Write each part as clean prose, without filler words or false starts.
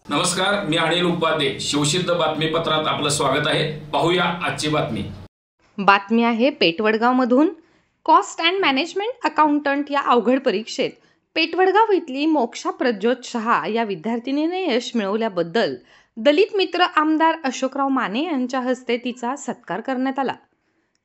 नमस्कार, मी अनिल उपाध्ये. शिवसिद्ध बातमीपत्रात आपलं स्वागत आहे. पाहूया आजची बातमी. बातमी आहे पेठवडगावमधून. कॉस्ट अँड मॅनेजमेंट अकाउंटंट या अवघड परीक्षेत पेठवडगाव इथली मोक्षा प्रज्योत शहा या विद्यार्थिनीने यश मिळवल्याबद्दल दलित मित्र आमदार अशोकराव माने यांच्या हस्ते तिचा सत्कार करण्यात आला.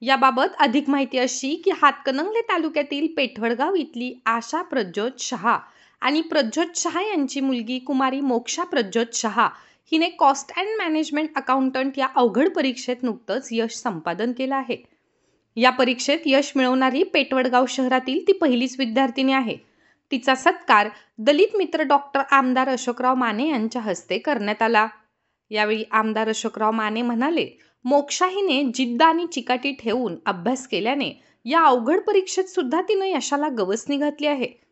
याबाबत अधिक माहिती अशी की हातकणंगले तालुक्यातील पेठवडगाव इथली आशा प्रज्योत शहा आणि प्रज्योत शहा यांची मुलगी कुमारी मोक्षा प्रज्योत शहा हिने कॉस्ट अँड मॅनेजमेंट अकाउंटंट या अवघड परीक्षेत नुकतंच यश संपादन केलं आहे. या परीक्षेत यश मिळवणारी पेठवडगाव शहरातील ती पहिलीच विद्यार्थिनी आहे. तिचा सत्कार दलित मित्र डॉक्टर आमदार अशोकराव माने यांच्या हस्ते करण्यात आला. यावेळी आमदार अशोकराव माने म्हणाले, मोक्षा हिने जिद्द आणि चिकाटी ठेवून अभ्यास केल्याने या अवघड परीक्षेत सुद्धा तिनं यशाला गवसणी घातली आहे.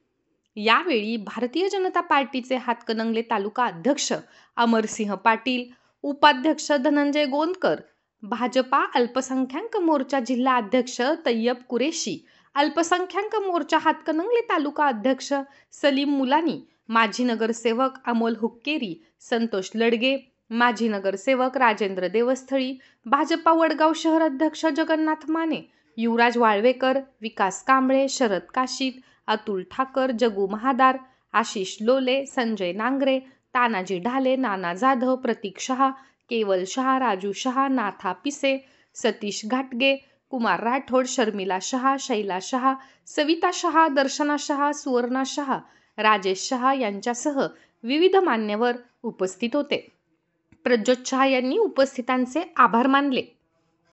यावेळी भारतीय जनता पार्टीचे हातकणंगले तालुका अध्यक्ष अमरसिंह पाटील, उपाध्यक्ष धनंजय गोंदकर, भाजपा अल्पसंख्याक मोर्चा जिल्हा अध्यक्ष तय्यब कुरेशी, अल्पसंख्याक मोर्चा हातकणंगले तालुका अध्यक्ष सलीम मुलानी, माजी नगरसेवक अमोल हुक्केरी, संतोष लडगे, माजी नगरसेवक राजेंद्र देवस्थळी, भाजपा वडगाव शहर अध्यक्ष जगन्नाथ माने, युवराज वाळवेकर, विकास कांबळे, शरद काशीद, अतुल ठाकर, जगू महादार, आशिष लोले, संजय नांगरे, तानाजी ढाले, नाना जाधव, प्रतीक शहा, केवल शहा, राजू शहा, नाथा पिसे, सतीश घाटगे, कुमार राठोड, शर्मिला शहा, शैला शहा, सविता शहा, दर्शना शहा, सुवर्णा शहा, राजेश शहा यांच्यासह विविध मान्यवर उपस्थित होते. प्रज्योत शहा यांनी उपस्थितांचे आभार मानले.